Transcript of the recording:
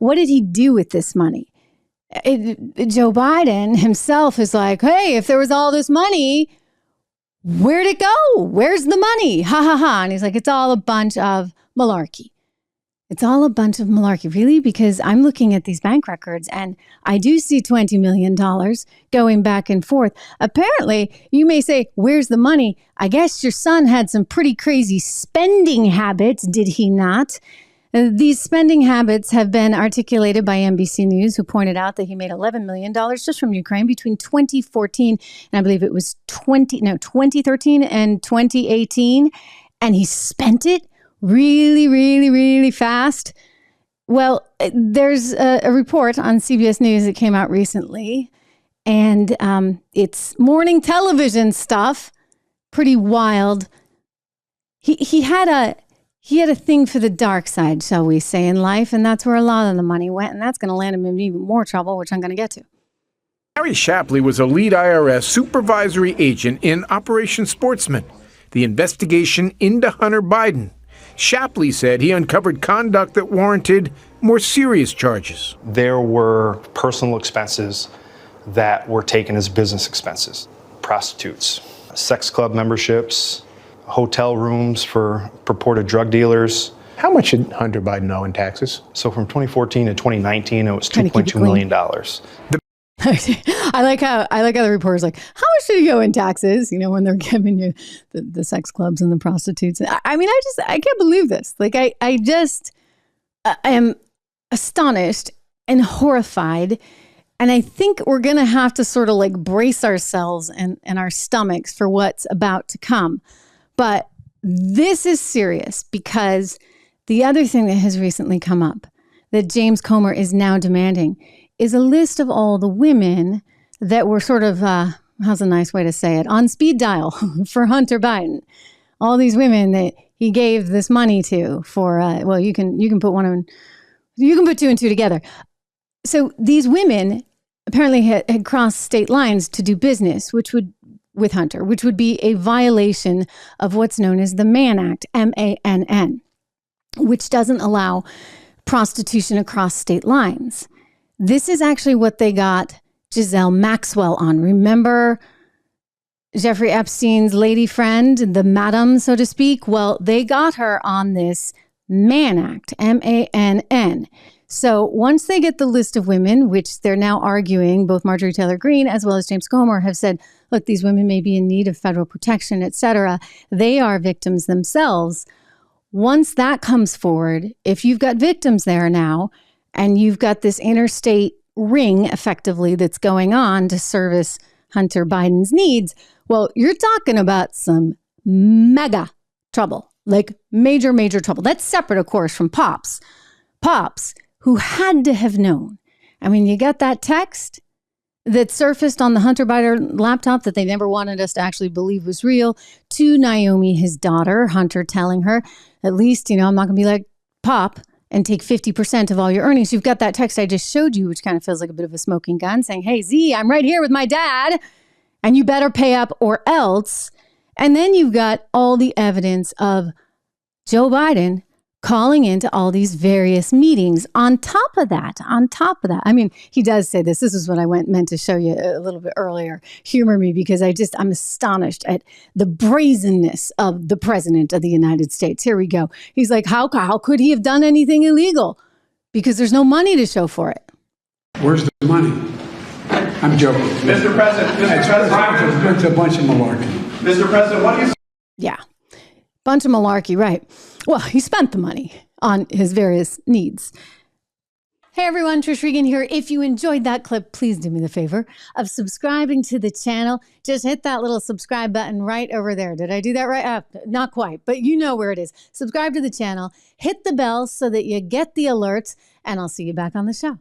what did he do with this money? Joe Biden himself is like, hey, if there was all this money, where'd it go? Where's the money? Ha ha ha. And he's like, it's all a bunch of malarkey. It's all a bunch of malarkey. Really? Because I'm looking at these bank records and I do see $20 million going back and forth. Apparently, you may say, where's the money? I guess your son had some pretty crazy spending habits, did he not? These spending habits have been articulated by NBC News, who pointed out that he made $11 million just from Ukraine between 2014 and I believe it was 2013 and 2018. And he spent it really, really, really fast. Well, there's a report on CBS News that came out recently, and it's morning television stuff. Pretty wild. He had a thing for the dark side, shall we say, in life, and that's where a lot of the money went, and that's going to land him in even more trouble, which I'm going to get to. Harry Shapley was a lead IRS supervisory agent in Operation Sportsman, the investigation into Hunter Biden. Shapley said he uncovered conduct that warranted more serious charges. There were personal expenses that were taken as business expenses. Prostitutes, sex club memberships, hotel rooms for purported drug dealers. How much did Hunter Biden owe in taxes? So from 2014 to 2019, it was $2.2 million. I like how the reporter's like, how much do you owe in taxes? You know, when they're giving you the sex clubs and the prostitutes. I mean, I can't believe this. Like, I am astonished and horrified. And I think we're going to have to sort of like brace ourselves and our stomachs for what's about to come. But this is serious because the other thing that has recently come up that James Comer is now demanding is a list of all the women that were sort of, how's a nice way to say it, on speed dial for Hunter Biden. All these women that he gave this money to for, well, you can put you can put two and two together. So these women apparently had crossed state lines to do business, with Hunter, which would be a violation of what's known as the Mann Act, MANN, which doesn't allow prostitution across state lines. This is actually what they got Giselle Maxwell on. Remember Jeffrey Epstein's lady friend, the madam, so to speak? Well, they got her on this Mann Act, MANN. So once they get the list of women, which they're now arguing, both Marjorie Taylor Greene as well as James Comer have said, look, these women may be in need of federal protection, et cetera. They are victims themselves. Once that comes forward, if you've got victims there now, and you've got this interstate ring, effectively, that's going on to service Hunter Biden's needs, well, you're talking about some mega trouble, like major, major trouble. That's separate, of course, from Pops. Pops, who had to have known. I mean, you got that text that surfaced on the Hunter Biden laptop that they never wanted us to actually believe was real, to Naomi, his daughter, Hunter telling her, at least, I'm not going to be like Pop and take 50% of all your earnings. You've got that text I just showed you, which kind of feels like a bit of a smoking gun, saying, hey, Z, I'm right here with my dad, and you better pay up or else. And then you've got all the evidence of Joe Biden calling into all these various meetings. On top of that, I mean, he does say this. This is what I meant to show you a little bit earlier. Humor me, because I'm astonished at the brazenness of the president of the United States. Here we go. He's like, how could he have done anything illegal? Because there's no money to show for it. Where's the money? I'm joking. Mr. President, it's a bunch of malarkey. Mr. President, what do you... Yeah, bunch of malarkey, right. Well, he spent the money on his various needs. Hey everyone, Trish Regan here. If you enjoyed that clip, please do me the favor of subscribing to the channel. Just hit that little subscribe button right over there. Did I do that right? Not quite, but you know where it is. Subscribe to the channel, hit the bell so that you get the alerts, and I'll see you back on the show.